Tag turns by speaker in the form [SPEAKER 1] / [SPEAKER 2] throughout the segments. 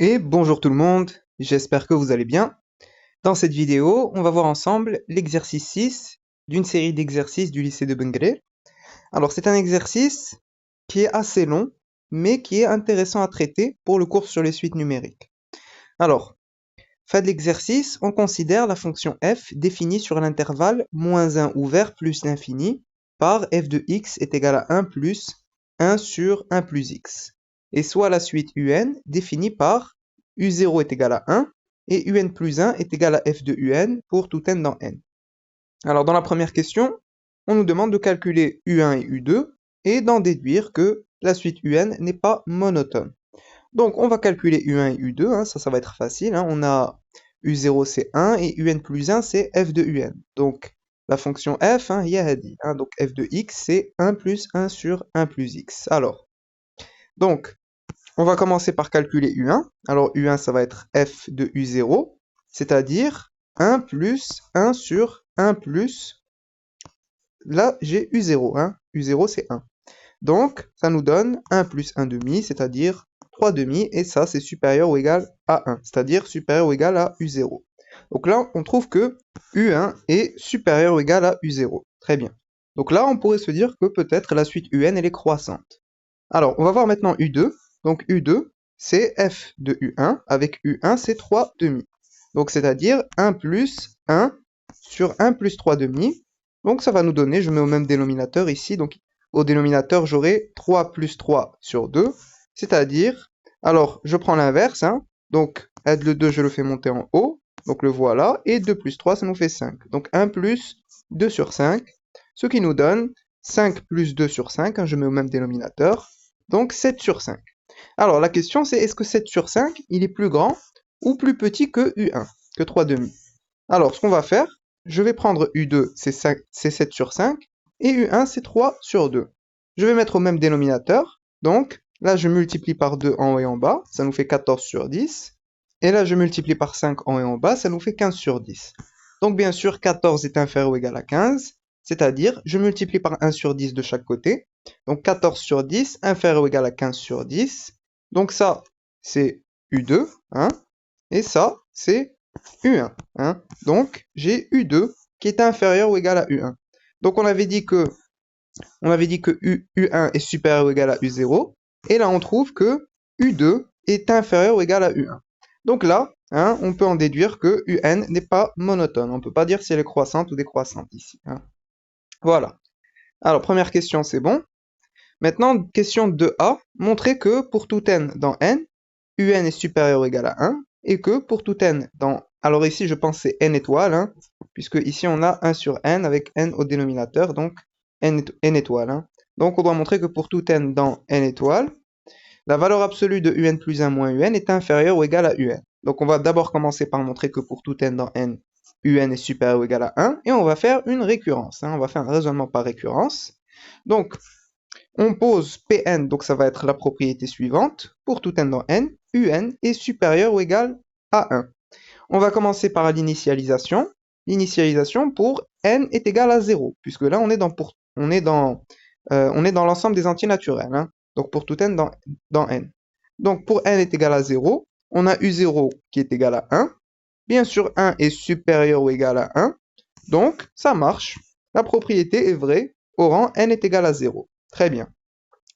[SPEAKER 1] Et bonjour tout le monde, j'espère que vous allez bien. Dans cette vidéo, on va voir ensemble l'exercice 6 d'une série d'exercices du lycée de Benguerel. Alors c'est un exercice qui est assez long, mais qui est intéressant à traiter pour le cours sur les suites numériques. Alors, fin de l'exercice, on considère la fonction f définie sur l'intervalle -1 ouvert plus l'infini par f de x est égal à 1 plus 1 sur 1 plus x. Et soit la suite un définie par u0 est égal à 1 et un plus 1 est égal à f de un pour tout n dans n. Alors dans la première question, on nous demande de calculer u1 et u2 et d'en déduire que la suite un n'est pas monotone. Donc, on va calculer U1 et U2, hein, ça va être facile, hein. On a U0 c'est 1 et UN plus 1 c'est f de UN. Donc, la fonction f, hein, donc f de x c'est 1 plus 1 sur 1 plus x. Alors, donc, on va commencer par calculer U1. Alors, U1 ça va être f de U0, c'est-à-dire 1 plus 1 sur 1 plus, là j'ai U0, hein. U0 c'est 1. Donc, ça nous donne 1 plus 1 demi, c'est-à-dire 3 demi, et ça, c'est supérieur ou égal à 1, c'est-à-dire supérieur ou égal à U0. Donc là, on trouve que U1 est supérieur ou égal à U0. Très bien. Donc là, on pourrait se dire que peut-être la suite UN, elle est croissante. Alors, on va voir maintenant U2. Donc U2, c'est f de U1, avec U1, c'est 3 demi. Donc, c'est-à-dire 1 plus 1 sur 1 plus 3 demi. Donc, ça va nous donner, je mets au même dénominateur ici, donc au dénominateur, j'aurai 3 plus 3 sur 2, c'est-à-dire, alors, je prends l'inverse, hein, donc, aide le 2, je le fais monter en haut, donc le voilà, et 2 plus 3, ça nous fait 5. Donc, 1 plus 2 sur 5, ce qui nous donne 5 plus 2 sur 5, hein, je mets au même dénominateur, donc 7 sur 5. Alors, la question, c'est est-ce que 7 sur 5, il est plus grand ou plus petit que U1, que 3 demi? Alors, ce qu'on va faire, je vais prendre U2, c'est 7 sur 5, et U1, c'est 3 sur 2. Je vais mettre au même dénominateur, donc là, je multiplie par 2 en haut et en bas, ça nous fait 14 sur 10. Et là, je multiplie par 5 en haut et en bas, ça nous fait 15 sur 10. Donc, bien sûr, 14 est inférieur ou égal à 15, c'est-à-dire, je multiplie par 1 sur 10 de chaque côté. Donc, 14 sur 10, inférieur ou égal à 15 sur 10. Donc, ça, c'est U2, hein, et ça, c'est U1, hein. Donc, j'ai U2 qui est inférieur ou égal à U1. Donc, on avait dit que U1 est supérieur ou égal à U0. Et là, on trouve que U2 est inférieur ou égal à U1. Donc là, hein, on peut en déduire que UN n'est pas monotone. On ne peut pas dire si elle est croissante ou décroissante ici, hein. Voilà. Alors, première question, c'est bon. Maintenant, question 2A. Montrer que pour tout n dans n, UN est supérieur ou égal à 1. Et que pour tout n dans... Alors ici, je pense que c'est n étoiles, hein, puisque ici, on a 1 sur n avec n au dénominateur, donc n étoiles, hein. Donc, on doit montrer que pour tout n dans n étoiles, la valeur absolue de un plus 1 moins un est inférieure ou égale à un. Donc, on va d'abord commencer par montrer que pour tout n dans n, un est supérieur ou égal à 1, et on va faire une récurrence, hein. On va faire un raisonnement par récurrence. Donc, on pose Pn, donc ça va être la propriété suivante. Pour tout n dans n, un est supérieur ou égal à 1. On va commencer par l'initialisation. L'initialisation pour n est égal à 0, puisque là on est dans l'ensemble des entiers naturels, hein. Donc pour tout n dans n. Donc pour n est égal à 0, on a u0 qui est égal à 1. Bien sûr, 1 est supérieur ou égal à 1. Donc ça marche. La propriété est vraie au rang n est égal à 0. Très bien.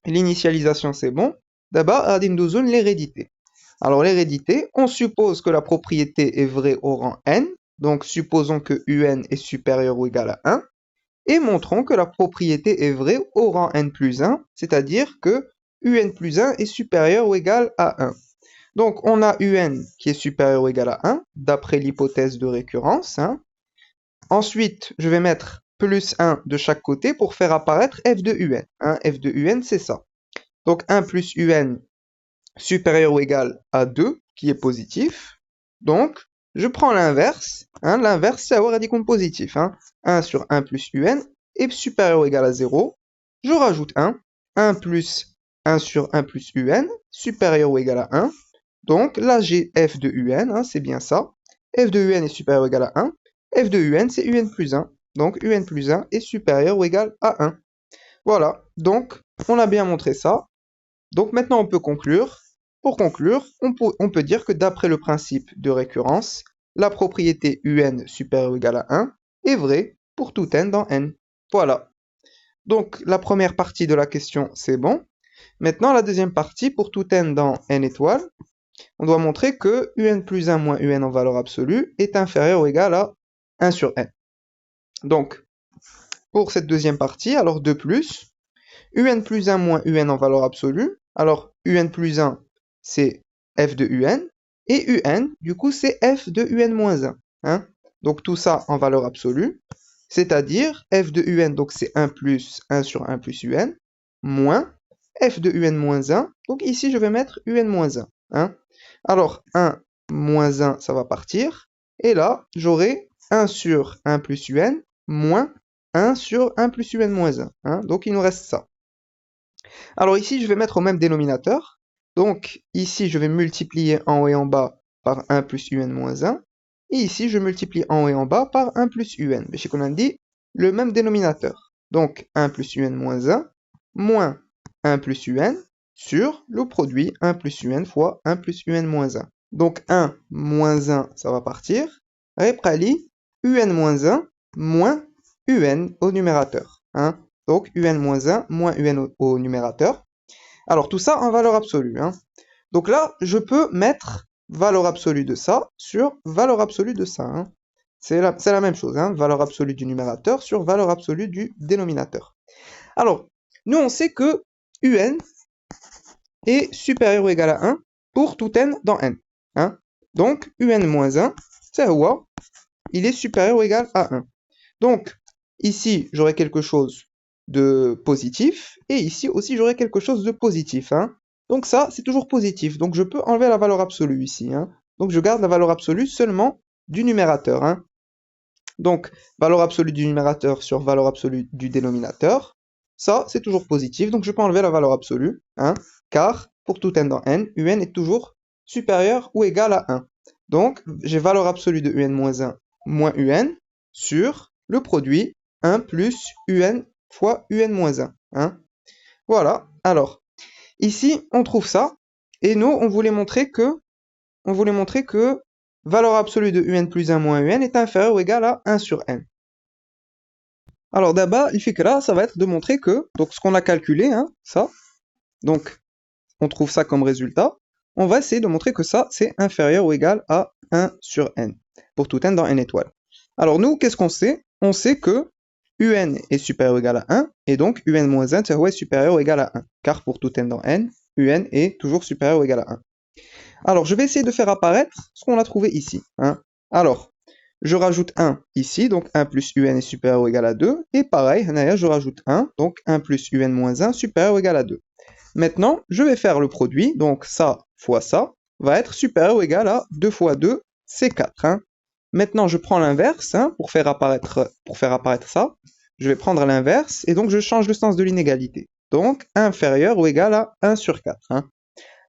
[SPEAKER 1] L'initialisation, c'est bon. D'abord, Adim Douzoun, l'hérédité. Alors, l'hérédité, on suppose que la propriété est vraie au rang n. Donc, supposons que un est supérieur ou égal à 1. Et montrons que la propriété est vraie au rang n plus 1, c'est-à-dire que un plus 1 est supérieur ou égal à 1. Donc, on a un qui est supérieur ou égal à 1, d'après l'hypothèse de récurrence, hein. Ensuite, je vais mettre plus 1 de chaque côté pour faire apparaître f de un, hein. F de un, c'est ça. Donc 1 plus un supérieur ou égal à 2, qui est positif. Donc, je prends l'inverse, hein. L'inverse, c'est avoir un radicon positif, hein. 1 sur 1 plus un est supérieur ou égal à 0. Je rajoute 1. 1 plus 1 sur 1 plus un, supérieur ou égal à 1. Donc là, j'ai f de un, hein, c'est bien ça. F de un est supérieur ou égal à 1. F de un, c'est un plus 1. Donc un plus 1 est supérieur ou égal à 1. Voilà, donc on a bien montré ça. Donc maintenant on peut conclure. pour conclure, on peut dire que d'après le principe de récurrence, la propriété un supérieur ou égal à 1 est vraie pour tout n dans n. Voilà. Donc la première partie de la question, c'est bon. Maintenant, la deuxième partie, pour tout n dans n étoiles, on doit montrer que un plus 1 moins un en valeur absolue est inférieur ou égal à 1 sur n. Donc, pour cette deuxième partie, alors 2 plus, un plus 1 moins un en valeur absolue, alors un plus 1, c'est f de un, et un, du coup, c'est f de un moins 1. Hein? Donc tout ça en valeur absolue, c'est-à-dire f de un, donc c'est 1 plus 1 sur 1 plus un, moins f de un moins 1, donc ici je vais mettre un moins 1. Hein? Alors 1 moins 1, ça va partir, et là j'aurai 1 sur 1 plus un, moins 1 sur 1 plus un moins 1. Hein? Donc il nous reste ça. Alors ici, je vais mettre au même dénominateur. Donc ici, je vais multiplier en haut et en bas par 1 plus un moins 1. Et ici, je multiplie en haut et en bas par 1 plus un. Mais comme on dit, le même dénominateur. Donc 1 plus un moins 1 moins 1 plus un sur le produit 1 plus un fois 1 plus un moins 1. Donc 1 moins 1, ça va partir. Reprali, un moins 1 moins un au numérateur. Hein? Donc un moins 1 moins un au numérateur. Alors tout ça en valeur absolue. Hein. Donc là, je peux mettre valeur absolue de ça sur valeur absolue de ça. Hein. C'est la même chose. Hein. Valeur absolue du numérateur sur valeur absolue du dénominateur. Alors, nous on sait que un est supérieur ou égal à 1 pour tout n dans n. Hein. Donc un moins 1, c'est quoi? Il est supérieur ou égal à 1. Donc, ici, j'aurai quelque chose de positif, et ici aussi, j'aurai quelque chose de positif. Hein. Donc ça, c'est toujours positif. Donc je peux enlever la valeur absolue ici. Hein. Donc je garde la valeur absolue seulement du numérateur. Hein. Donc, valeur absolue du numérateur sur valeur absolue du dénominateur. Ça, c'est toujours positif. Donc je peux enlever la valeur absolue. Hein, car, pour tout n dans n, un est toujours supérieur ou égal à 1. Donc, j'ai valeur absolue de un moins 1 moins un sur le produit 1 plus un fois un moins 1. Hein. Voilà. Alors, ici, on trouve ça. Et nous, on voulait montrer que valeur absolue de un plus 1 moins un est inférieure ou égale à 1 sur n. Alors d'abord, il fait que là, ça va être de montrer que, donc ce qu'on a calculé, hein, ça, donc on trouve ça comme résultat, on va essayer de montrer que ça, c'est inférieur ou égal à 1 sur n, pour tout n dans n étoiles. Alors nous, qu'est-ce qu'on sait? On sait que un est supérieur ou égal à 1, et donc un moins 1 est supérieur ou égal à 1, car pour tout n dans n, un est toujours supérieur ou égal à 1. Alors, je vais essayer de faire apparaître ce qu'on a trouvé ici. Hein. Alors, je rajoute 1 ici, donc 1 plus un est supérieur ou égal à 2, et pareil, je rajoute 1, donc 1 plus un moins 1 supérieur ou égal à 2. Maintenant, je vais faire le produit, donc ça fois ça va être supérieur ou égal à 2 fois 2, c'est 4. Hein. Maintenant, je prends l'inverse hein, pour faire apparaître ça. Je vais prendre l'inverse, et donc je change le sens de l'inégalité. Donc, inférieur ou égal à 1 sur 4. Hein.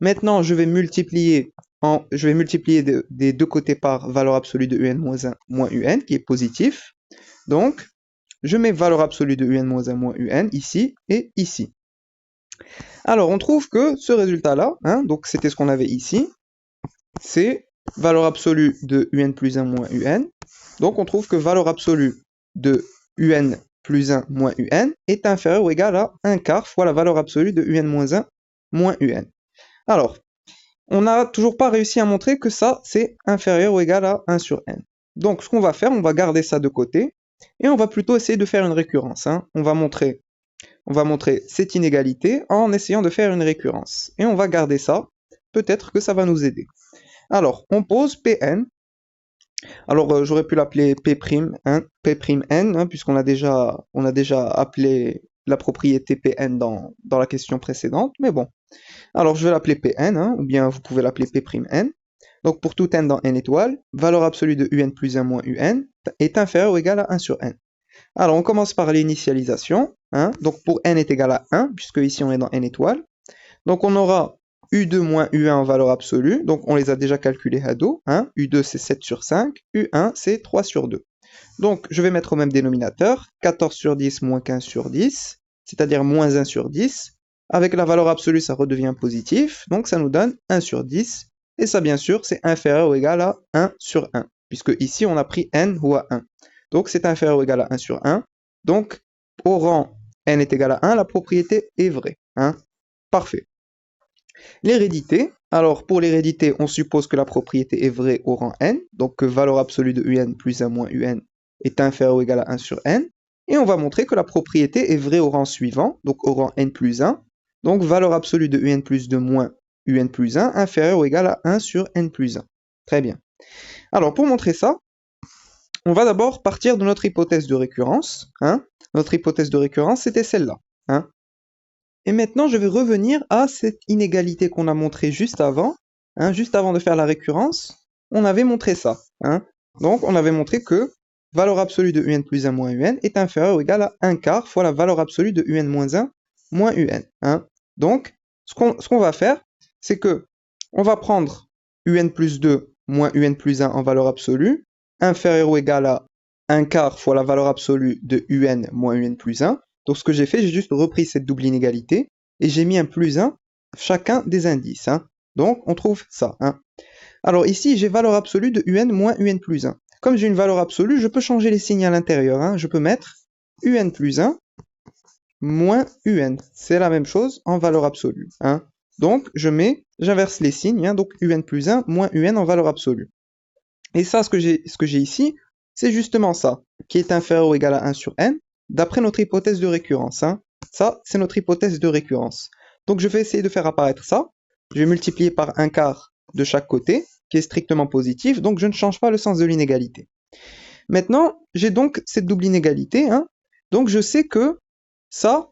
[SPEAKER 1] Maintenant, je vais multiplier des deux côtés par valeur absolue de un moins 1 moins un, qui est positif. Donc, je mets valeur absolue de un moins 1 moins un ici et ici. Alors, on trouve que ce résultat-là, hein, donc c'était ce qu'on avait ici, c'est valeur absolue de un plus 1 moins un. Donc, on trouve que valeur absolue de un plus 1 moins un est inférieure ou égale à 1 quart fois la valeur absolue de un moins 1 moins un. Alors, on n'a toujours pas réussi à montrer que ça, c'est inférieur ou égal à 1 sur n. Donc, ce qu'on va faire, on va garder ça de côté, et on va plutôt essayer de faire une récurrence. Hein. On va montrer cette inégalité en essayant de faire une récurrence. Et on va garder ça, peut-être que ça va nous aider. Alors, on pose Pn. Alors, j'aurais pu l'appeler P'N, hein, puisqu'on a déjà appelé la propriété Pn dans la question précédente, mais bon. Alors, je vais l'appeler Pn, hein, ou bien vous pouvez l'appeler P'N. Donc, pour tout n dans n étoiles, valeur absolue de un plus 1 moins un est inférieure ou égale à 1 sur n. Alors, on commence par l'initialisation. Hein, donc, pour n est égal à 1, puisque ici on est dans n étoiles. Donc, on aura U2 moins U1 en valeur absolue. Donc, on les a déjà calculés à dos. Hein, U2, c'est 7 sur 5. U1, c'est 3 sur 2. Donc, je vais mettre au même dénominateur. 14 sur 10 moins 15 sur 10, c'est-à-dire moins 1 sur 10. avec la valeur absolue, ça redevient positif, donc ça nous donne 1 sur 10, et ça, bien sûr, c'est inférieur ou égal à 1 sur 1, puisque ici, on a pris n ou à 1. Donc, c'est inférieur ou égal à 1 sur 1, donc, au rang n est égal à 1, la propriété est vraie. Hein. Parfait. L'hérédité, alors pour l'hérédité, on suppose que la propriété est vraie au rang n, donc que valeur absolue de un plus 1 moins un est inférieure ou égale à 1 sur n, et on va montrer que la propriété est vraie au rang suivant, donc au rang n plus 1, donc valeur absolue de un plus 2 moins un plus 1 inférieure ou égale à 1 sur n plus 1. Très bien. Alors pour montrer ça, on va d'abord partir de notre hypothèse de récurrence. Hein. Notre hypothèse de récurrence, c'était celle-là. Hein. Et maintenant, je vais revenir à cette inégalité qu'on a montrée juste avant. Hein, juste avant de faire la récurrence, on avait montré ça. Hein. Donc, on avait montré que valeur absolue de un plus 1 moins un est inférieure ou égale à 1 quart fois la valeur absolue de un moins 1 moins un. Hein. Donc, ce qu'on va faire, c'est que on va prendre un plus 2 moins un plus 1 en valeur absolue, inférieur ou égal à 1 quart fois la valeur absolue de un moins un plus 1. Donc ce que j'ai fait, j'ai juste repris cette double inégalité et j'ai mis un plus 1 chacun des indices. Hein. Donc on trouve ça. Hein. Alors ici, j'ai valeur absolue de un moins un plus 1. Comme j'ai une valeur absolue, je peux changer les signes à l'intérieur. Hein. Je peux mettre un plus 1 moins un. C'est la même chose en valeur absolue. Hein. Donc j'inverse les signes. Hein. Donc un plus 1 moins un en valeur absolue. Et ça, ce que j'ai ici, c'est justement ça, qui est inférieur ou égal à 1 sur n, d'après notre hypothèse de récurrence. Hein. Ça, c'est notre hypothèse de récurrence. Donc je vais essayer de faire apparaître ça. Je vais multiplier par 1 quart de chaque côté, qui est strictement positif, donc je ne change pas le sens de l'inégalité. Maintenant, j'ai donc cette double inégalité, hein. Donc je sais que ça,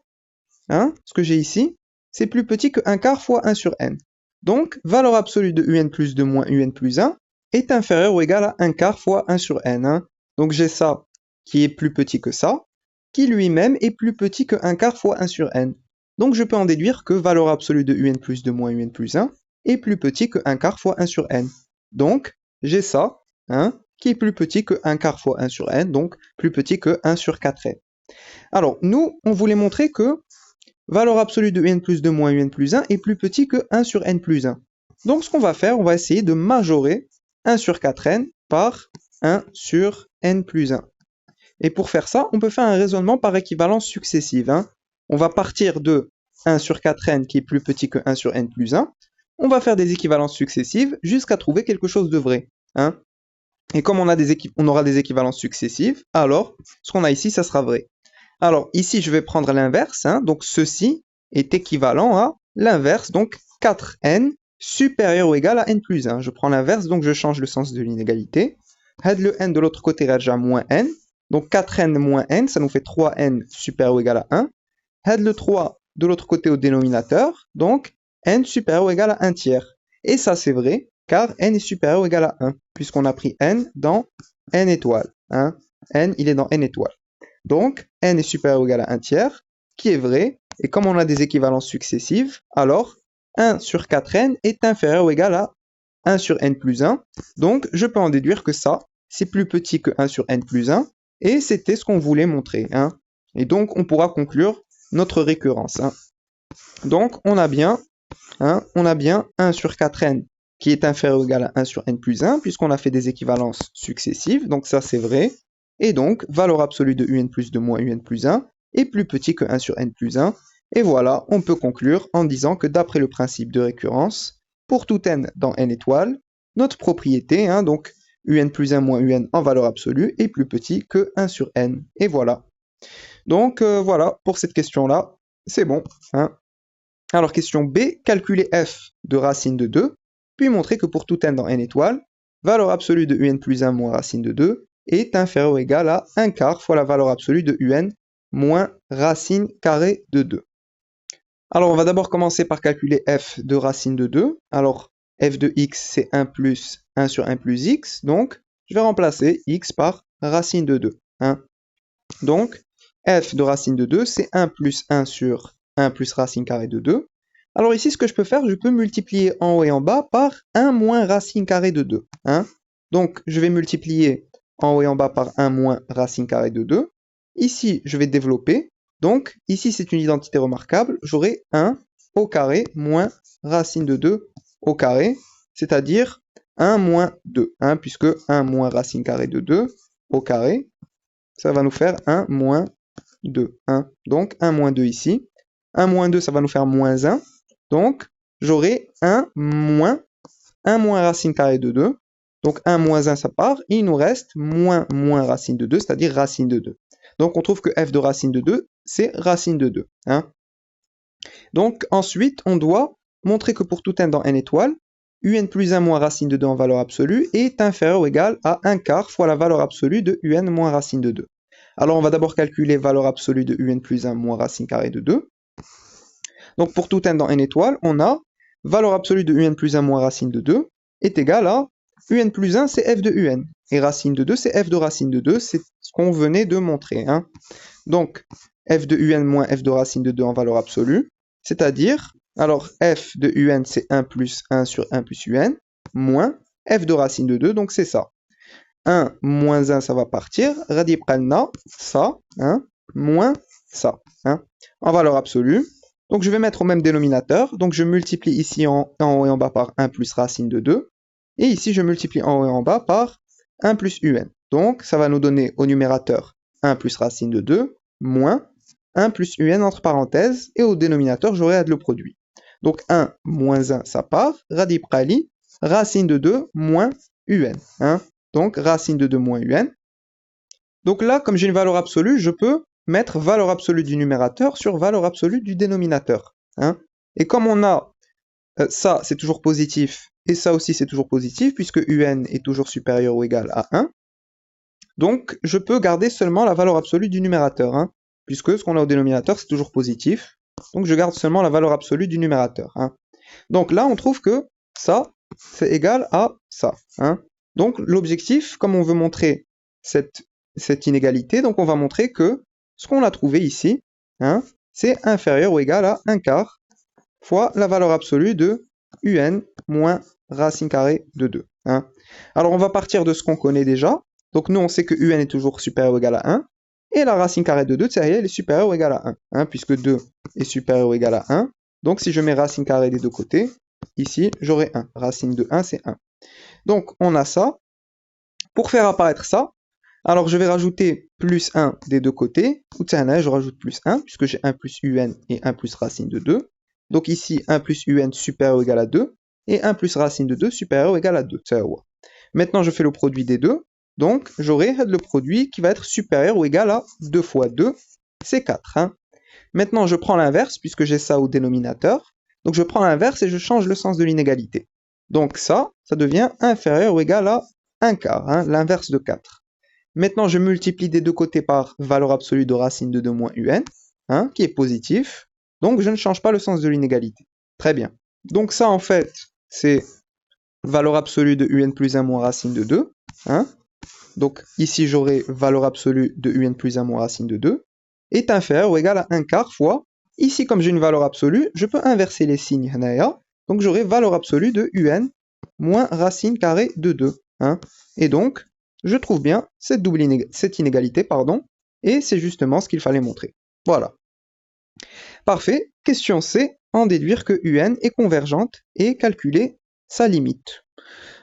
[SPEAKER 1] hein, ce que j'ai ici, c'est plus petit que 1 quart fois 1 sur n. Donc, valeur absolue de un plus 2 moins un plus 1 est inférieur ou égal à 1 quart fois 1 sur n. Hein. Donc j'ai ça qui est plus petit que ça, qui lui-même est plus petit que 1 quart fois 1 sur n. Donc je peux en déduire que valeur absolue de un plus 2 moins un plus 1 est plus petit que 1 quart fois 1 sur n. Donc j'ai ça, hein, qui est plus petit que 1 quart fois 1 sur n, donc plus petit que 1 sur 4n. Alors nous, on voulait montrer que valeur absolue de n plus 2 moins un plus 1 est plus petit que 1 sur n plus 1. Donc ce qu'on va faire, on va essayer de majorer 1 sur 4n par 1 sur n plus 1. Et pour faire ça, on peut faire un raisonnement par équivalence successive. Hein. On va partir de 1 sur 4n qui est plus petit que 1 sur n plus 1. On va faire des équivalences successives jusqu'à trouver quelque chose de vrai. Hein. Et comme on aura des équivalences successives, alors ce qu'on a ici, ça sera vrai. Alors ici, je vais prendre l'inverse. Hein. Donc ceci est équivalent à l'inverse, donc 4n supérieur ou égal à n plus 1. Je prends l'inverse, donc je change le sens de l'inégalité. Had le n de l'autre côté raja moins n. Donc 4n moins n, ça nous fait 3n supérieur ou égal à 1. Had le 3 de l'autre côté au dénominateur, donc n supérieur ou égal à 1 tiers. Et ça c'est vrai, car n est supérieur ou égal à 1, puisqu'on a pris n dans n étoiles. Hein. N, il est dans n étoiles. Donc n est supérieur ou égal à 1 tiers, qui est vrai, et comme on a des équivalences successives, alors 1 sur 4n est inférieur ou égal à 1 sur n plus 1. Donc je peux en déduire que ça, c'est plus petit que 1 sur n plus 1, et c'était ce qu'on voulait montrer. Hein. Et donc on pourra conclure notre récurrence. Hein. Donc on a bien 1 sur 4n qui est inférieur ou égal à 1 sur n plus 1, puisqu'on a fait des équivalences successives, donc ça c'est vrai. Et donc, valeur absolue de un plus 2 moins un plus 1 est plus petit que 1 sur n plus 1. Et voilà, on peut conclure en disant que d'après le principe de récurrence, pour tout n dans n étoiles, notre propriété, hein, donc un plus 1 moins un en valeur absolue, est plus petit que 1 sur n. Et voilà. Donc voilà, pour cette question-là, c'est bon. Hein. Alors question B, calculer f de racine de 2, puis montrer que pour tout n dans n étoiles, valeur absolue de un plus 1 moins racine de 2 est inférieur ou égal à 1 quart fois la valeur absolue de un moins racine carrée de 2. Alors on va d'abord commencer par calculer f de racine de 2. Alors f de x c'est 1 plus 1 sur 1 plus x, donc je vais remplacer x par racine de 2. Hein. Donc f de racine de 2 c'est 1 plus 1 sur 1 plus racine carrée de 2. Alors ici ce que je peux faire, je peux multiplier en haut et en bas par 1 moins racine carrée de 2. Hein. Donc je vais multiplier en haut et en bas par 1 moins racine carrée de 2. Ici, je vais développer. Donc, ici, c'est une identité remarquable. J'aurai 1 au carré moins racine de 2 au carré, c'est-à-dire 1 moins 2, hein, puisque 1 moins racine carrée de 2 au carré, ça va nous faire 1 moins 2. Hein. Donc 1 moins 2 ici. 1 moins 2, ça va nous faire moins 1. Donc j'aurai 1 moins racine carrée de 2. Donc 1 moins 1, ça part. Et il nous reste moins racine de 2, c'est-à-dire racine de 2. Donc on trouve que f de racine de 2, c'est racine de 2. Hein. Donc ensuite, on doit montrer que pour tout n dans n étoiles, un plus 1 moins racine de 2 en valeur absolue est inférieur ou égal à 1 quart fois la valeur absolue de un moins racine de 2. Alors on va d'abord calculer valeur absolue de un plus 1 moins racine carrée de 2. Donc pour tout n dans n étoiles, on a valeur absolue de un plus 1 moins racine de 2 est égal à un plus 1, c'est f de un. Et racine de 2, c'est f de racine de 2, c'est ce qu'on venait de montrer. Hein. Donc f de un moins f de racine de 2 en valeur absolue, c'est-à-dire, alors f de un c'est 1 plus 1 sur 1 plus un, moins f de racine de 2, donc c'est ça. 1 moins 1, ça va partir, radi pralna, ça, hein, moins ça, hein, en valeur absolue. Donc je vais mettre au même dénominateur, donc je multiplie ici en haut et en bas par 1 plus racine de 2, et ici je multiplie en haut et en bas par 1 plus un. Donc ça va nous donner au numérateur 1 plus racine de 2, moins 1 plus un entre parenthèses, et au dénominateur, j'aurai le produit. Donc 1 moins 1, ça part, radi prali, racine de 2 moins un. Hein. Donc racine de 2 moins un. Donc là, comme j'ai une valeur absolue, je peux mettre valeur absolue du numérateur sur valeur absolue du dénominateur. Hein. Et comme on a ça, c'est toujours positif, et ça aussi, c'est toujours positif, puisque un est toujours supérieur ou égal à 1, donc je peux garder seulement la valeur absolue du numérateur. Hein. Puisque ce qu'on a au dénominateur, c'est toujours positif. Donc je garde seulement la valeur absolue du numérateur. Hein. Donc là, on trouve que ça, c'est égal à ça. Hein. Donc l'objectif, comme on veut montrer cette inégalité, donc on va montrer que ce qu'on a trouvé ici, hein, c'est inférieur ou égal à 1 quart fois la valeur absolue de un moins racine carrée de 2. Hein. Alors on va partir de ce qu'on connaît déjà. Donc nous, on sait que un est toujours supérieur ou égal à 1. Et la racine carrée de 2, elle est supérieure ou égale à 1, hein, puisque 2 est supérieur ou égal à 1. Donc si je mets racine carrée des deux côtés, ici j'aurai 1. Racine de 1, c'est 1. Donc on a ça. Pour faire apparaître ça, alors je vais rajouter plus 1 des deux côtés. Ou tiens, je rajoute plus 1, puisque j'ai 1 plus un et 1 plus racine de 2. Donc ici, 1 plus un supérieur ou égal à 2, et 1 plus racine de 2 supérieur ou égal à 2. Maintenant, je fais le produit des deux. Donc, j'aurai le produit qui va être supérieur ou égal à 2 fois 2, c'est 4. Hein. Maintenant, je prends l'inverse, puisque j'ai ça au dénominateur. Donc, je prends l'inverse et je change le sens de l'inégalité. Donc, ça devient inférieur ou égal à 1 quart, hein, l'inverse de 4. Maintenant, je multiplie des deux côtés par valeur absolue de racine de 2 moins un, hein, qui est positif. Donc, je ne change pas le sens de l'inégalité. Très bien. Donc, ça, en fait, c'est valeur absolue de un plus 1 moins racine de 2. Hein. Donc ici j'aurai valeur absolue de un plus 1 moins racine de 2 est inférieur ou égal à 1 quart fois, ici comme j'ai une valeur absolue, je peux inverser les signes, donc j'aurai valeur absolue de un moins racine carrée de 2. Hein. Et donc, je trouve bien cette inégalité, et c'est justement ce qu'il fallait montrer. Voilà. Parfait. Question C, en déduire que un est convergente et calculer sa limite.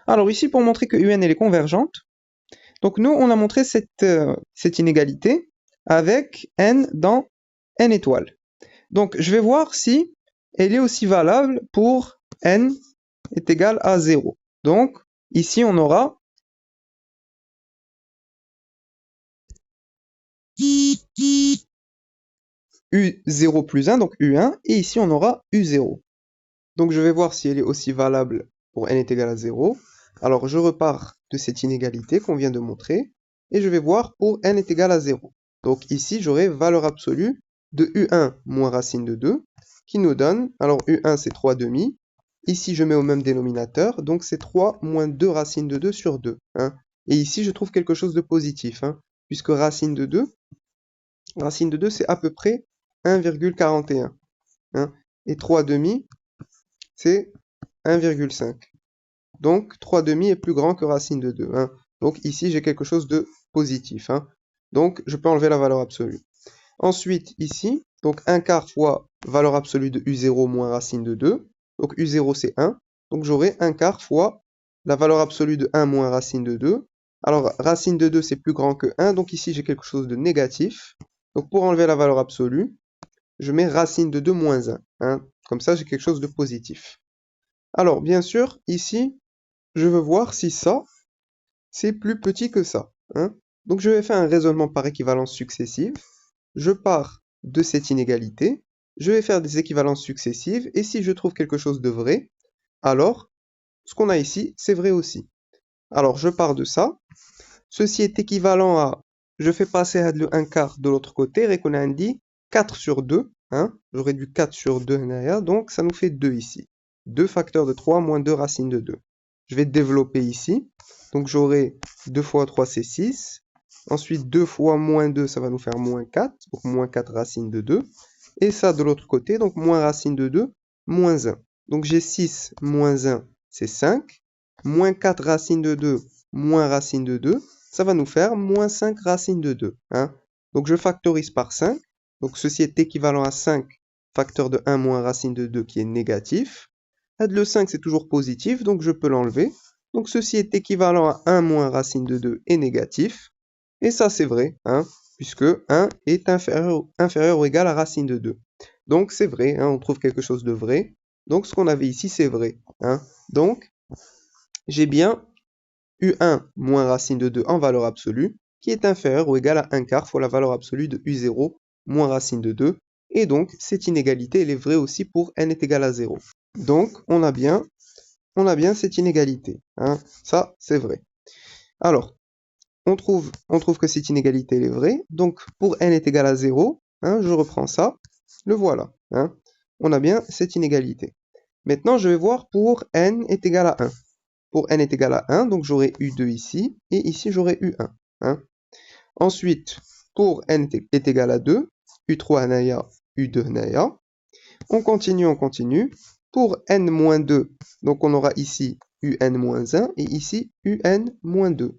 [SPEAKER 1] Alors ici, pour montrer que un elle est convergente, donc nous, on a montré cette inégalité avec n dans n étoiles. Donc je vais voir si elle est aussi valable pour n est égal à 0. Donc ici, on aura u0 plus 1, donc u1, et ici on aura u0. Donc je vais voir si elle est aussi valable pour n est égal à 0. Alors je repars de cette inégalité qu'on vient de montrer, et je vais voir pour n est égal à 0. Donc ici j'aurai valeur absolue de u1 moins racine de 2, qui nous donne, alors u1 c'est 3 demi, ici je mets au même dénominateur, donc c'est 3 moins 2 racine de 2 sur 2. Hein. Et ici je trouve quelque chose de positif, hein, puisque racine de 2 c'est à peu près 1,41. Hein, et 3 demi, c'est 1,5. Donc 3 demi est plus grand que racine de 2. Hein. Donc ici, j'ai quelque chose de positif. Hein. Donc je peux enlever la valeur absolue. Ensuite, ici, Donc 1 quart fois valeur absolue de U0 moins racine de 2. Donc U0 c'est 1. Donc j'aurai 1 quart fois la valeur absolue de 1 moins racine de 2. Alors racine de 2 c'est plus grand que 1. Donc ici j'ai quelque chose de négatif. Donc pour enlever la valeur absolue, je mets racine de 2 moins 1. Hein. Comme ça j'ai quelque chose de positif. Alors bien sûr ici je veux voir si ça c'est plus petit que ça. Hein. Donc je vais faire un raisonnement par équivalence successive. Je pars de cette inégalité, je vais faire des équivalences successives, et si je trouve quelque chose de vrai, alors ce qu'on a ici, c'est vrai aussi. Alors je pars de ça. Ceci est équivalent à, je fais passer le 1 quart de l'autre côté, et qu'on a dit 4 sur 2. Hein. J'aurais du 4 sur 2, donc ça nous fait 2 ici. 2 facteurs de 3 moins 2 racines de 2. Je vais développer ici. Donc j'aurai 2 fois 3, c'est 6. Ensuite, 2 fois moins 2, ça va nous faire moins 4. Donc moins 4 racine de 2. Et ça de l'autre côté, donc moins racine de 2, moins 1. Donc j'ai 6 moins 1, c'est 5. Moins 4 racine de 2, moins racine de 2. Ça va nous faire moins 5 racine de 2. Hein. Donc je factorise par 5. Donc ceci est équivalent à 5 facteur de 1 moins racine de 2 qui est négatif. Le 5 c'est toujours positif, donc je peux l'enlever. Donc ceci est équivalent à 1 moins racine de 2 est négatif. Et ça c'est vrai, hein, puisque 1 est inférieur ou égal à racine de 2. Donc c'est vrai, hein, on trouve quelque chose de vrai. Donc ce qu'on avait ici c'est vrai. Hein. Donc j'ai bien U1 moins racine de 2 en valeur absolue, qui est inférieur ou égal à 1 quart fois la valeur absolue de U0 moins racine de 2. Et donc cette inégalité elle est vraie aussi pour n est égal à 0. Donc on a bien cette inégalité. Hein. Ça, c'est vrai. Alors, on trouve que cette inégalité elle est vraie. Donc, pour n est égal à 0, hein, je reprends ça. Le voilà. Hein. On a bien cette inégalité. Maintenant, je vais voir pour n est égal à 1. Pour n est égal à 1, donc j'aurai U2 ici, et ici j'aurai U1. Hein. Ensuite, pour n est égal à 2, U3 anaya, U2 anaya. On continue. Pour n-2, donc on aura ici un et ici un-2.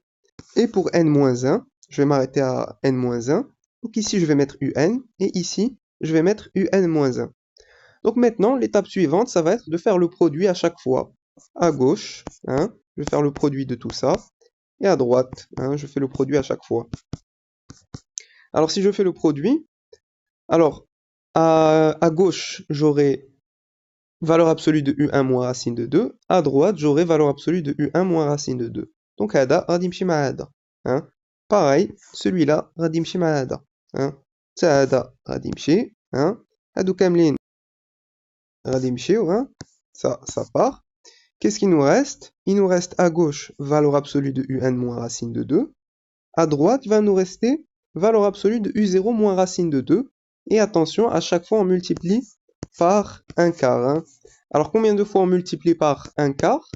[SPEAKER 1] Et pour n-1, je vais m'arrêter à n-1. Donc ici, je vais mettre un et ici, je vais mettre un-1. Donc maintenant, l'étape suivante, ça va être de faire le produit à chaque fois. À gauche, hein, je vais faire le produit de tout ça. Et à droite, hein, je fais le produit à chaque fois. Alors si je fais le produit, alors à gauche, j'aurai valeur absolue de U1 moins racine de 2. À droite, j'aurai valeur absolue de U1 moins racine de 2. Donc, هذا غادي يمشي مع هذا. Hein. Pareil, celui-là غادي يمشي مع هذا. Hein. هذا غادي يمشي. Hein. هادو كاملين غادي يمشيو. Hein. Ça part. Qu'est-ce qu'il nous reste? Il nous reste à gauche valeur absolue de U1 moins racine de 2. À droite, il va nous rester valeur absolue de U0 moins racine de 2. Et attention, à chaque fois, on multiplie par 1 quart. Hein. Alors, combien de fois on multiplie par 1 quart?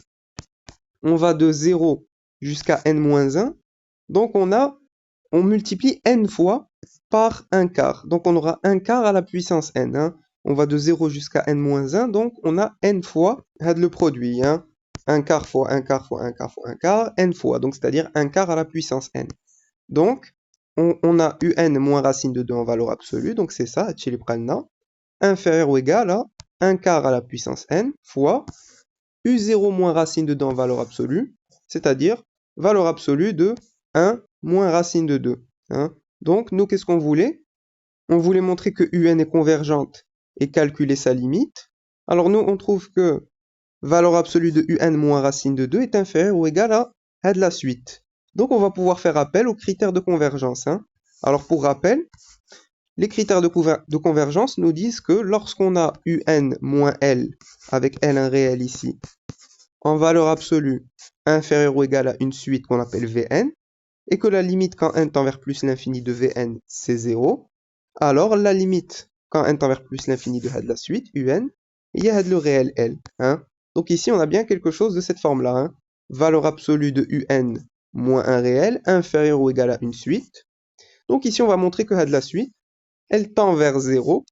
[SPEAKER 1] On va de 0 jusqu'à n-1. Donc, on multiplie n fois par 1 quart. Donc, on aura 1 quart à la puissance n. Hein. On va de 0 jusqu'à n-1. Donc, on a n fois le produit. Hein. 1 quart fois 1 quart fois 1 quart fois 1 quart, n fois. Donc, c'est-à-dire 1 quart à la puissance n. Donc, on a un moins racine de 2 en valeur absolue. Donc, c'est ça, inférieur ou égal à 1 quart à la puissance n fois U0 moins racine de 2 en valeur absolue, c'est-à-dire valeur absolue de 1 moins racine de 2. Hein. Donc, nous, qu'est-ce qu'on voulait? On voulait montrer que UN est convergente et calculer sa limite. Alors, nous, on trouve que valeur absolue de UN moins racine de 2 est inférieure ou égale à de la suite. Donc, on va pouvoir faire appel aux critères de convergence. Hein. Alors, pour rappel, les critères de convergence nous disent que lorsqu'on a UN moins L, avec L un réel ici, en valeur absolue inférieure ou égale à une suite qu'on appelle Vn, et que la limite quand n tend vers plus l'infini de Vn, c'est 0, alors la limite quand n tend vers plus l'infini de la suite, Un, il y a le réel L. Hein. Donc ici, on a bien quelque chose de cette forme-là. Hein. Valeur absolue de Un moins un réel, inférieur ou égal à une suite. Donc ici, on va montrer que la suite, elle tend vers 0,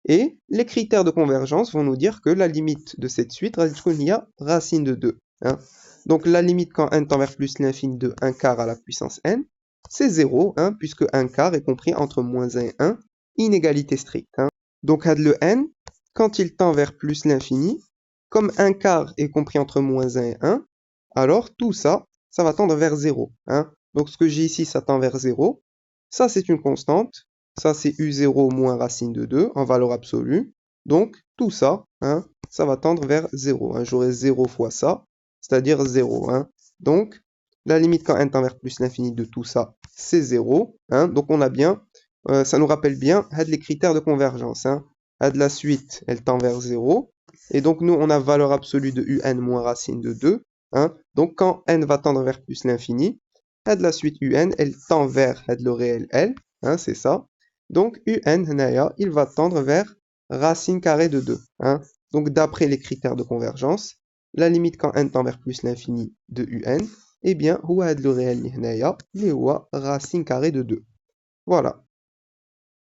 [SPEAKER 1] et les critères de convergence vont nous dire que la limite de cette suite, il y a racine de 2. Hein. Donc la limite quand n tend vers plus l'infini de 1 quart à la puissance n, c'est 0, hein, puisque 1 quart est compris entre moins 1 et 1, inégalité stricte. Hein. Donc, had le n, quand il tend vers plus l'infini, comme un quart est compris entre moins 1 et 1, alors tout ça, ça va tendre vers 0. Hein. Donc, ce que j'ai ici, ça tend vers 0. Ça, c'est une constante. Ça, c'est u0 moins racine de 2 en valeur absolue. Donc, tout ça, hein, ça va tendre vers 0. Hein. J'aurai 0 fois ça, c'est-à-dire 0. Hein. Donc, la limite quand n tend vers plus l'infini de tout ça, c'est 0. Hein. Donc, on a bien, ça nous rappelle bien les critères de convergence. Hein. De la suite, elle tend vers 0. Et donc, nous, on a valeur absolue de un moins racine de 2. Hein. Donc, quand n va tendre vers plus l'infini, de la suite un, elle tend vers le réel L. Hein, c'est ça. Donc, un, il va tendre vers racine carrée de 2. Hein. Donc, d'après les critères de convergence, la limite quand n tend vers plus l'infini de un, eh bien, le réel il est racine carrée de 2. Voilà.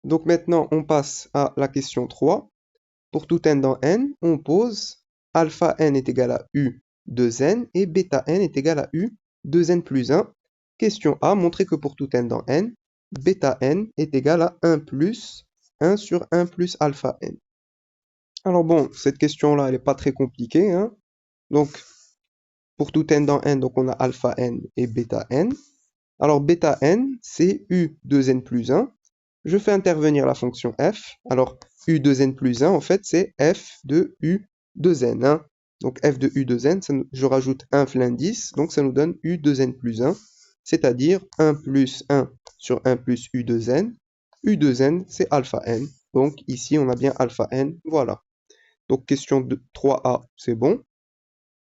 [SPEAKER 1] Donc maintenant, on passe à la question 3. Pour tout n dans n, on pose alpha n est égal à u 2n et bêta n est égal à u 2n plus 1. Question A, montrer que pour tout n dans n, bêta n est égal à 1 plus 1 sur 1 plus alpha n. Alors bon, cette question-là, elle n'est pas très compliquée. Hein. Donc, pour tout n dans n, donc on a alpha n et bêta n. Alors, bêta n, c'est u 2n plus 1. Je fais intervenir la fonction f. Alors, u 2n plus 1, en fait, c'est f de u 2n. Hein. Donc, f de u 2n, je rajoute 1 fois l'indice, donc ça nous donne u 2n plus 1, c'est-à-dire 1 plus 1 sur 1 plus u 2n. u 2n, c'est alpha n. Donc, ici, on a bien alpha n. Voilà. Donc, question 3a, c'est bon.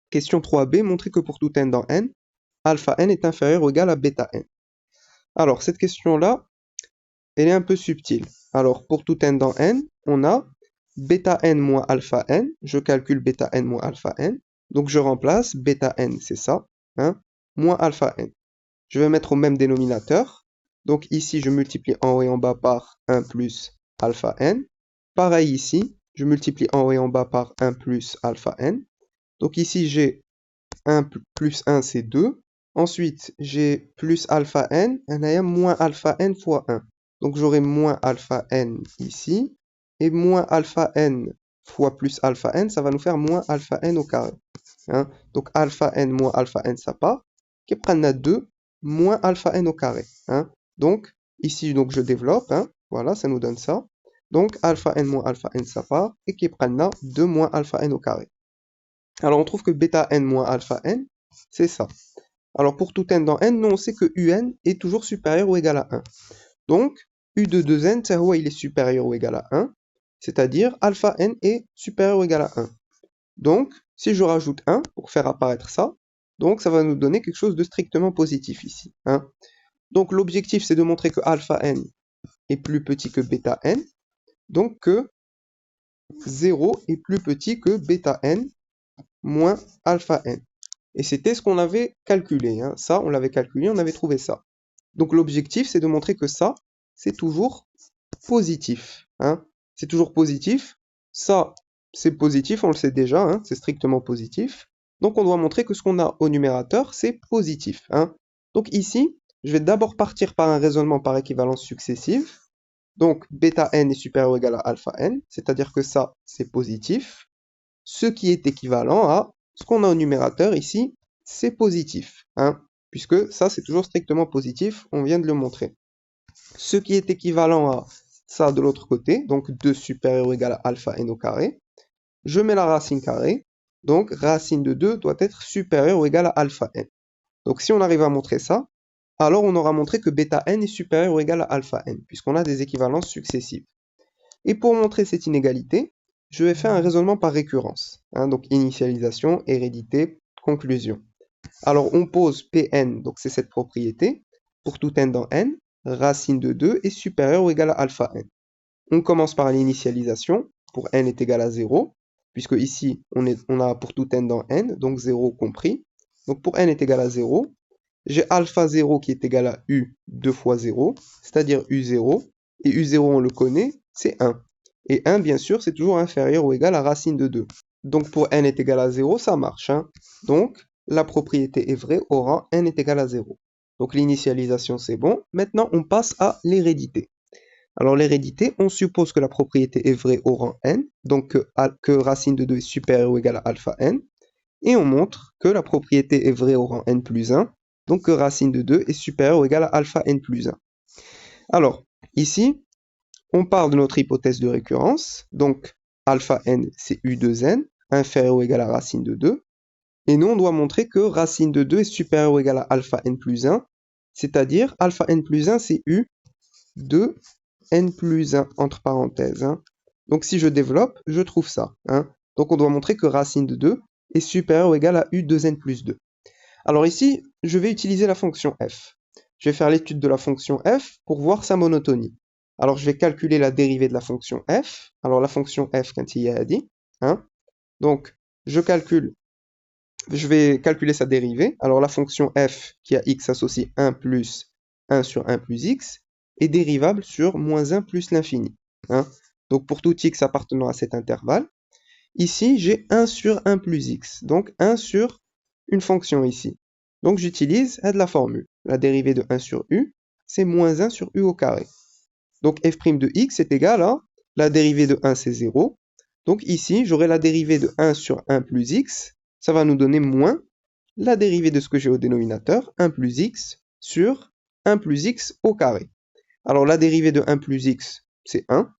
[SPEAKER 1] Question 3b, montrer que pour tout n dans n, alpha n est inférieur ou égal à bêta n. Alors, cette question-là, elle est un peu subtile. Alors, pour tout n dans n, on a bêta n moins alpha n. Je calcule bêta n moins alpha n. Donc, je remplace bêta n, c'est ça, hein, moins alpha n. Je vais mettre au même dénominateur. Donc, ici, je multiplie en haut et en bas par 1 plus alpha n. Pareil ici, je multiplie en haut et en bas par 1 plus alpha n. Donc, ici, j'ai 1 plus 1, c'est 2. Ensuite, j'ai plus alpha n, et moins alpha n fois 1. Donc, j'aurai moins alpha n ici, et moins alpha n fois plus alpha n, ça va nous faire moins alpha n au carré. Hein? Donc, alpha n moins alpha n, ça part. Qui prend 2 moins alpha n au carré. Hein? Donc, ici, donc, je développe. Hein? Voilà, ça nous donne ça. Donc, alpha n moins alpha n, ça part. Et qui prend 2 moins alpha n au carré. Alors, on trouve que bêta n moins alpha n, c'est ça. Alors, pour tout n dans n, nous, on sait que un est toujours supérieur ou égal à 1. Donc, u de 2n, il est supérieur ou égal à 1. C'est-à-dire, alpha n est supérieur ou égal à 1. Donc, si je rajoute 1 pour faire apparaître ça, donc ça va nous donner quelque chose de strictement positif ici. Hein. Donc, l'objectif, c'est de montrer que alpha n est plus petit que bêta n. Donc, que 0 est plus petit que bêta n moins alpha n. Et c'était ce qu'on avait calculé. Hein. Ça, on l'avait calculé, on avait trouvé ça. Donc l'objectif, c'est de montrer que ça, c'est toujours positif. Hein. C'est toujours positif. Ça, c'est positif, on le sait déjà, hein, c'est strictement positif. Donc on doit montrer que ce qu'on a au numérateur, c'est positif. Hein. Donc ici, je vais d'abord partir par un raisonnement par équivalence successive. Donc bêta n est supérieur ou égal à alpha n, c'est-à-dire que ça, c'est positif. Ce qui est équivalent à ce qu'on a au numérateur ici, c'est positif, hein, puisque ça, c'est toujours strictement positif, on vient de le montrer. Ce qui est équivalent à ça de l'autre côté, donc 2 supérieur ou égal à alpha n au carré, je mets la racine carrée, donc racine de 2 doit être supérieure ou égale à alpha n. Donc si on arrive à montrer ça, alors on aura montré que bêta n est supérieur ou égal à alpha n, puisqu'on a des équivalences successives. Et pour montrer cette inégalité, je vais faire un raisonnement par récurrence. Hein, donc initialisation, hérédité, conclusion. Alors on pose Pn, donc c'est cette propriété, pour tout n dans n, racine de 2 est supérieure ou égale à alpha n. On commence par l'initialisation, pour n est égal à 0, puisque ici on a pour tout n dans n, donc 0 compris. Donc pour n est égal à 0, j'ai alpha 0 qui est égal à u 2 fois 0, c'est-à-dire u0, et u0 on le connaît, c'est 1. Et 1, bien sûr, c'est toujours inférieur ou égal à racine de 2. Donc pour n est égal à 0, ça marche. Hein. Donc la propriété est vraie au rang n est égal à 0. Donc l'initialisation, c'est bon. Maintenant, on passe à l'hérédité. Alors l'hérédité, on suppose que la propriété est vraie au rang n, donc que racine de 2 est supérieure ou égale à alpha n, et on montre que la propriété est vraie au rang n plus 1, donc que racine de 2 est supérieure ou égale à alpha n plus 1. Alors, ici, on part de notre hypothèse de récurrence, donc alpha n c'est u de n, inférieur ou égal à racine de 2, et nous on doit montrer que racine de 2 est supérieure ou égale à alpha n plus 1, c'est-à-dire alpha n plus 1 c'est u de n plus 1, entre parenthèses. Hein. Donc si je développe, je trouve ça. Hein. Donc on doit montrer que racine de 2 est supérieure ou égale à u de n plus 2. Alors ici, je vais utiliser la fonction f. Je vais faire l'étude de la fonction f pour voir sa monotonie. Alors je vais calculer la dérivée de la fonction f. Alors la fonction f, quand il y a dit. Hein. Donc je vais calculer sa dérivée. Alors la fonction f qui a x associé 1 plus 1 sur 1 plus x est dérivable sur moins 1 plus l'infini. Hein. Donc pour tout x appartenant à cet intervalle, ici j'ai 1 sur 1 plus x. Donc 1 sur une fonction ici. Donc j'utilise de la formule. La dérivée de 1 sur u, c'est moins 1 sur u au carré. Donc f' de x est égal à la dérivée de 1, c'est 0. Donc ici, j'aurai la dérivée de 1 sur 1 plus x. Ça va nous donner moins la dérivée de ce que j'ai au dénominateur, 1 plus x sur 1 plus x au carré. Alors la dérivée de 1 plus x, c'est 1.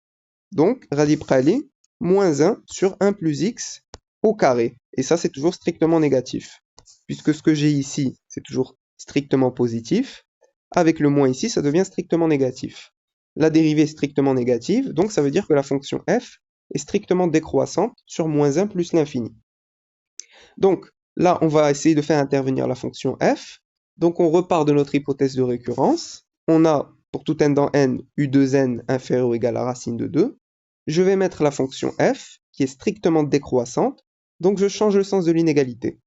[SPEAKER 1] Donc radix prali, moins 1 sur 1 plus x au carré. Et ça, c'est toujours strictement négatif. Puisque ce que j'ai ici, c'est toujours strictement positif. Avec le moins ici, ça devient strictement négatif. La dérivée est strictement négative, donc ça veut dire que la fonction f est strictement décroissante sur moins 1 plus l'infini. Donc là, on va essayer de faire intervenir la fonction f. Donc on repart de notre hypothèse de récurrence. On a, pour tout n dans n, u de n inférieur ou égal à racine de 2. Je vais mettre la fonction f, qui est strictement décroissante. Donc je change le sens de l'inégalité.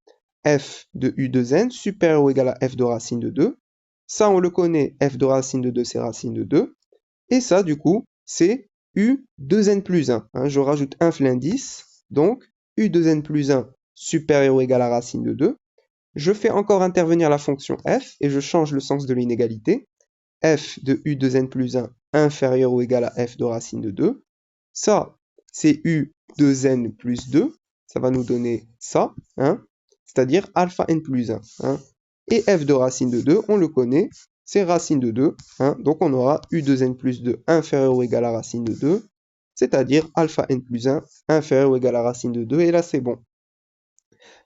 [SPEAKER 1] F de u de n supérieur ou égal à f de racine de 2. Ça, on le connaît, f de racine de 2, c'est racine de 2. Et ça, du coup, c'est u de n plus 1. Hein, je rajoute un l'indice, donc u de n plus 1 supérieur ou égal à racine de 2. Je fais encore intervenir la fonction f et je change le sens de l'inégalité. F de u de n plus 1 inférieur ou égal à f de racine de 2. Ça, c'est u de n plus 2. Ça va nous donner ça, hein, c'est-à-dire alpha n plus 1. Hein. Et f de racine de 2, on le connaît, c'est racine de 2. Hein, donc on aura u de n plus 2 inférieur ou égal à racine de 2, c'est-à-dire alpha n plus 1 inférieur ou égal à racine de 2. Et là, c'est bon.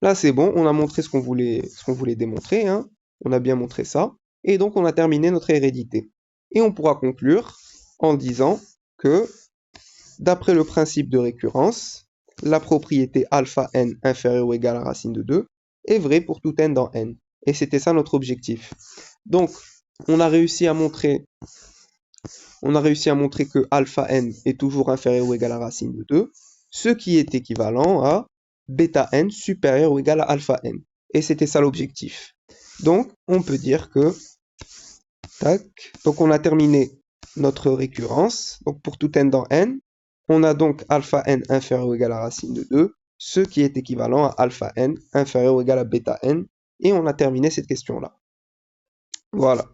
[SPEAKER 1] Là, c'est bon, on a montré ce qu'on voulait démontrer. Hein. On a bien montré ça. Et donc, on a terminé notre hérédité. Et on pourra conclure en disant que, d'après le principe de récurrence, la propriété alpha n inférieur ou égal à racine de 2 est vraie pour tout n dans n. Et c'était ça notre objectif. Donc, on a réussi à montrer que alpha n est toujours inférieur ou égal à racine de 2, ce qui est équivalent à bêta n supérieur ou égal à alpha n. Et c'était ça l'objectif. Donc, on peut dire que, tac, donc on a terminé notre récurrence. Donc, pour tout n dans n, on a donc alpha n inférieur ou égal à racine de 2, ce qui est équivalent à alpha n inférieur ou égal à bêta n. Et on a terminé cette question-là. Voilà.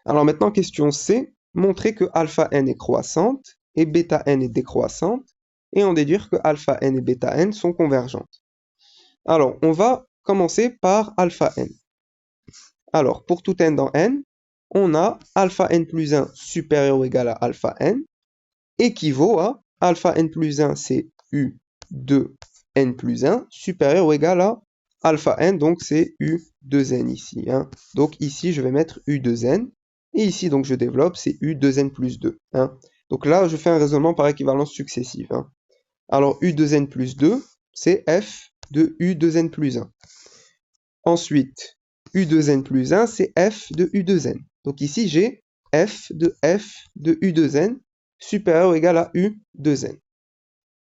[SPEAKER 1] Alors maintenant, question C, montrer que alpha n est croissante et bêta n est décroissante, et en déduire que alpha n et bêta n sont convergentes. Alors, on va commencer par alpha n. Alors, pour tout n dans n, on a alpha n plus 1 supérieur ou égal à alpha n, équivaut à alpha n plus 1, c'est u de n plus 1, supérieur ou égal à alpha n, donc c'est u de n ici. Hein. Donc ici, je vais mettre u de n, et ici, donc je développe, c'est u de n plus 2. Hein. Donc là, je fais un raisonnement par équivalence successive. Hein. Alors u de n plus 2, c'est f de u de n plus 1. Ensuite, u de n plus 1, c'est f de u de n. Donc ici, j'ai f de u de n supérieur ou égal à u de n.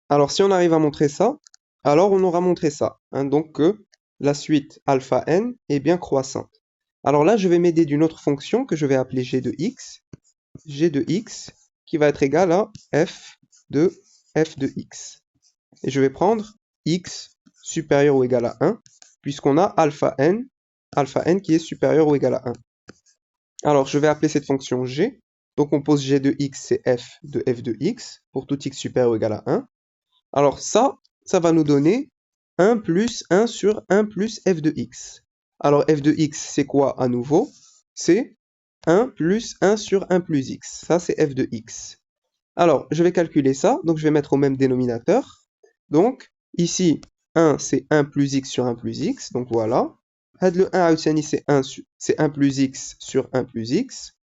[SPEAKER 1] Alors si on arrive à montrer ça, alors on aura montré ça. Hein, donc que la suite alpha n est bien croissante. Alors là, je vais m'aider d'une autre fonction que je vais appeler g de x qui va être égal à f de x. Et je vais prendre x supérieur ou égal à 1, puisqu'on a alpha n qui est supérieur ou égal à 1. Alors, je vais appeler cette fonction g, Donc on pose g de x, c'est f de x, pour tout x supérieur ou égal à 1. Alors ça va nous donner 1 plus 1 sur 1 plus f de x. Alors f de x, c'est quoi à nouveau? C'est 1 plus 1 sur 1 plus x. Ça, c'est f de x. Alors, je vais calculer ça. Donc, je vais mettre au même dénominateur. Donc, ici, 1, c'est 1 plus x sur 1 plus x. Donc, voilà. Le 1 à Utsani, c'est 1 plus x sur 1 plus x.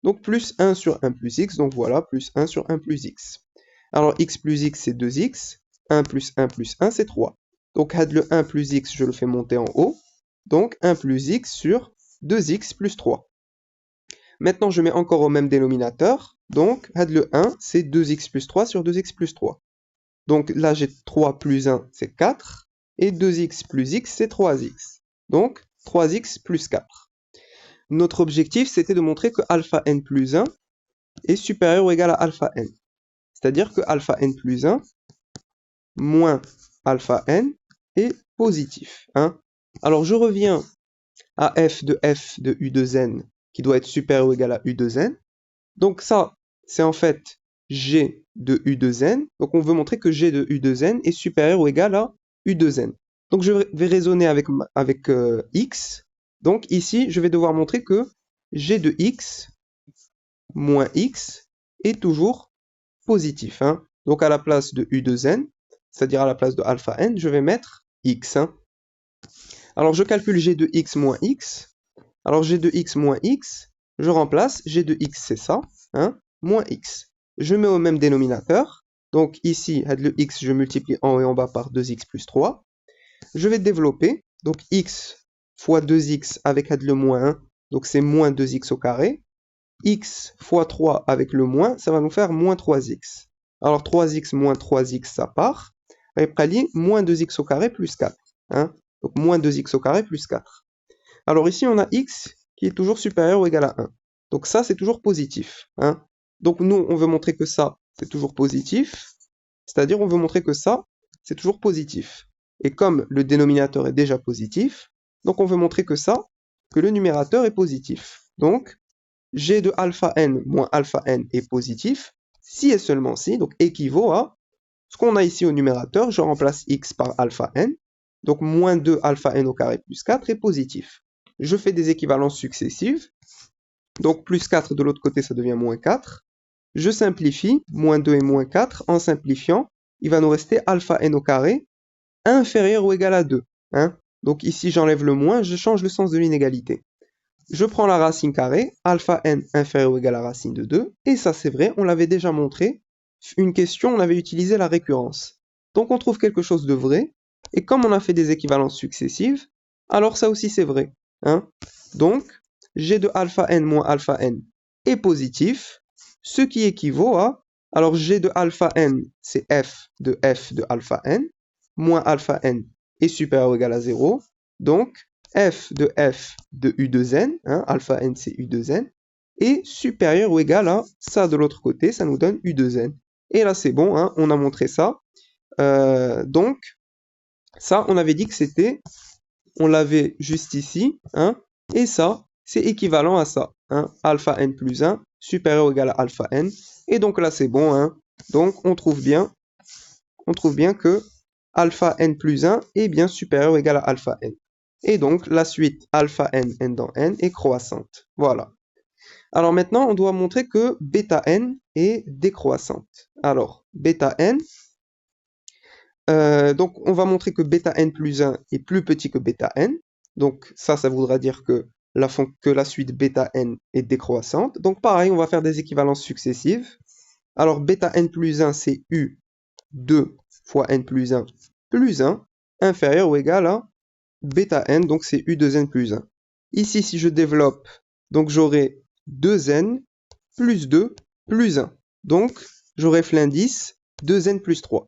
[SPEAKER 1] Donc, plus 1 sur 1 plus x. Donc, voilà, plus 1 sur 1 plus x. Alors, x plus x, c'est 2x. 1 plus 1 plus 1, c'est 3. Donc, le 1 plus x, je le fais monter en haut. Donc, 1 plus x sur 2x plus 3. Maintenant, je mets encore au même dénominateur. Donc, le 1, c'est 2x plus 3 sur 2x plus 3. Donc là, j'ai 3 plus 1, c'est 4. Et 2x plus x, c'est 3x. Donc, 3x plus 4. Notre objectif, c'était de montrer que alpha n plus 1 est supérieur ou égal à alpha n. C'est-à-dire que alpha n plus 1 moins alpha n est positif. Hein. Alors, je reviens à f de u de n qui doit être supérieur ou égal à u de n. Donc ça, c'est en fait g de u de n. Donc on veut montrer que g de u de n est supérieur ou égal à u de n. Donc je vais raisonner avec x. Donc ici, je vais devoir montrer que g de x moins x est toujours positif. Hein. Donc à la place de u de n, c'est-à-dire à la place de alpha n, je vais mettre x. Hein. Alors je calcule g de x moins x. Alors g de x moins x, je remplace g de x, c'est ça, hein, moins x. Je mets au même dénominateur. Donc ici, le x, je multiplie en haut et en bas par 2x plus 3. Je vais développer. Donc x fois 2x avec le moins 1, donc c'est moins 2x au carré. X fois 3 avec le moins, ça va nous faire moins 3x. Alors 3x moins 3x, ça part. Et après, moins 2x au carré plus 4. Hein, donc moins 2x au carré plus 4. Alors ici, on a x qui est toujours supérieur ou égal à 1. Donc ça, c'est toujours positif. Hein. Donc nous, on veut montrer que ça, c'est toujours positif. C'est-à-dire, on veut montrer que ça, c'est toujours positif. Et comme le dénominateur est déjà positif, donc on veut montrer que ça, que le numérateur est positif. Donc, g de alpha n moins alpha n est positif, si et seulement si, donc équivaut à ce qu'on a ici au numérateur, je remplace x par alpha n, donc moins 2 alpha n au carré plus 4 est positif. Je fais des équivalences successives. Donc plus 4 de l'autre côté, ça devient moins 4. Je simplifie, moins 2 et moins 4. En simplifiant, il va nous rester alpha n au carré inférieur ou égal à 2. Hein. Donc ici, j'enlève le moins, je change le sens de l'inégalité. Je prends la racine carrée, alpha n inférieur ou égal à racine de 2. Et ça, c'est vrai, on l'avait déjà montré. Une question, on avait utilisé la récurrence. Donc on trouve quelque chose de vrai. Et comme on a fait des équivalences successives, alors ça aussi c'est vrai. Hein. Donc, g de alpha n moins alpha n est positif, ce qui équivaut à, alors g de alpha n, c'est f de alpha n, moins alpha n est supérieur ou égal à 0, donc f de u de n, hein, alpha n c'est u de n, est supérieur ou égal à ça de l'autre côté, ça nous donne u de n. Et là c'est bon, hein, on a montré ça. Donc, ça on avait dit que c'était, on l'avait juste ici, hein, et ça, c'est équivalent à ça. Hein, alpha n plus 1, supérieur ou égal à alpha n. Et donc là, c'est bon. Hein, donc, on trouve bien que alpha n plus 1 est bien supérieur ou égal à alpha n. Et donc, la suite alpha n, n dans n, est croissante. Voilà. Alors maintenant, on doit montrer que bêta n est décroissante. Alors, bêta n, donc on va montrer que bêta n plus 1 est plus petit que bêta n. Donc ça voudra dire que la suite bêta n est décroissante. Donc pareil, on va faire des équivalences successives. Alors bêta n plus 1, c'est u2 fois n plus 1 inférieur ou égal à bêta n, donc c'est u de n plus 1. Ici, si je développe, donc j'aurai 2n plus 2 plus 1. Donc j'aurai l'indice 2n plus 3.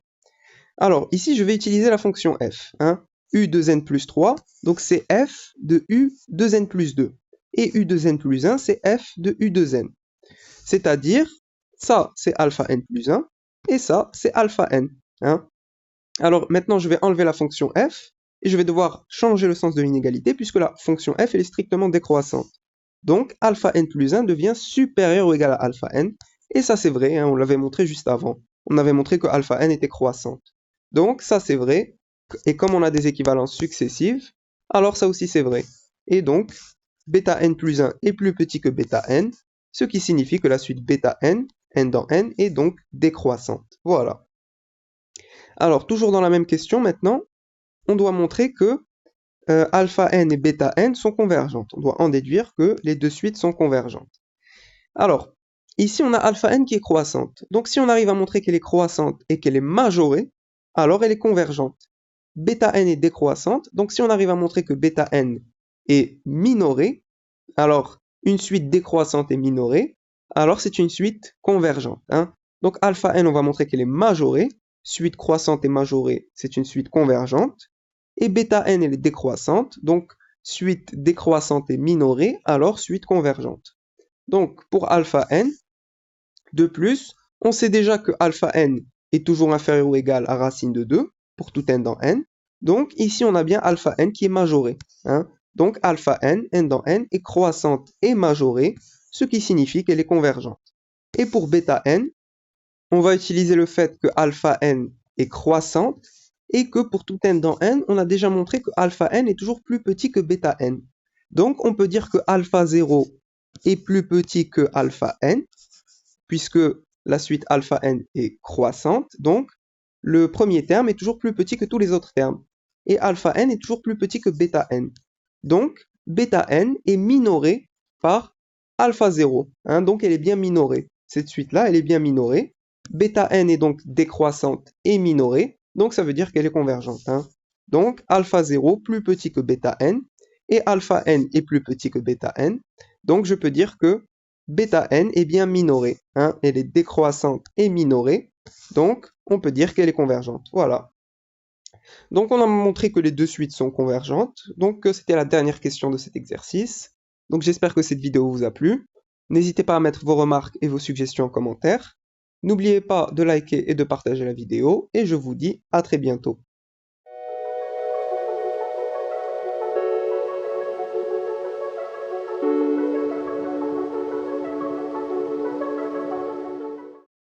[SPEAKER 1] Alors, ici, je vais utiliser la fonction f. Hein, u de n plus 3, donc c'est f de u de n plus 2. Et u de n plus 1, c'est f de u de n. C'est-à-dire, ça, c'est alpha n plus 1, et ça, c'est alpha n. Hein. Alors, maintenant, je vais enlever la fonction f, et je vais devoir changer le sens de l'inégalité, puisque la fonction f, elle est strictement décroissante. Donc, alpha n plus 1 devient supérieur ou égal à alpha n. Et ça, c'est vrai, hein, on l'avait montré juste avant. On avait montré que alpha n était croissante. Donc, ça, c'est vrai. Et comme on a des équivalences successives, alors ça aussi, c'est vrai. Et donc, bêta n plus 1 est plus petit que bêta n, ce qui signifie que la suite bêta n, n dans n, est donc décroissante. Voilà. Alors, toujours dans la même question maintenant, on doit montrer que alpha n et bêta n sont convergentes. On doit en déduire que les deux suites sont convergentes. Alors, ici on a alpha n qui est croissante. Donc si on arrive à montrer qu'elle est croissante et qu'elle est majorée, alors elle est convergente. Bêta n est décroissante. Donc si on arrive à montrer que bêta n est minorée, alors une suite décroissante et minorée, alors c'est une suite convergente. Hein. Donc alpha n, on va montrer qu'elle est majorée. Suite croissante et majorée, c'est une suite convergente. Et bêta n, elle est décroissante. Donc suite décroissante et minorée, alors suite convergente. Donc pour alpha n, de plus, on sait déjà que alpha n est toujours inférieur ou égal à racine de 2 pour tout n dans n. Donc ici, on a bien alpha n qui est majoré. Hein. Donc alpha n, n dans n, est croissante et majorée, ce qui signifie qu'elle est convergente. Et pour bêta n, on va utiliser le fait que alpha n est croissante et que pour tout n dans n, on a déjà montré que alpha n est toujours plus petit que bêta n. Donc on peut dire que alpha 0 est plus petit que alpha n, puisque la suite alpha n est croissante, donc le premier terme est toujours plus petit que tous les autres termes. Et alpha n est toujours plus petit que bêta n. Donc, bêta n est minorée par alpha 0. Hein, donc, elle est bien minorée. Cette suite-là, elle est bien minorée. Bêta n est donc décroissante et minorée. Donc, ça veut dire qu'elle est convergente. Hein. Donc, alpha 0 plus petit que bêta n. Et alpha n est plus petit que bêta n. Donc, je peux dire que bêta n est bien minorée. Hein. Elle est décroissante et minorée. Donc, on peut dire qu'elle est convergente. Voilà. Donc, on a montré que les deux suites sont convergentes. Donc, c'était la dernière question de cet exercice. Donc, j'espère que cette vidéo vous a plu. N'hésitez pas à mettre vos remarques et vos suggestions en commentaire. N'oubliez pas de liker et de partager la vidéo. Et je vous dis à très bientôt.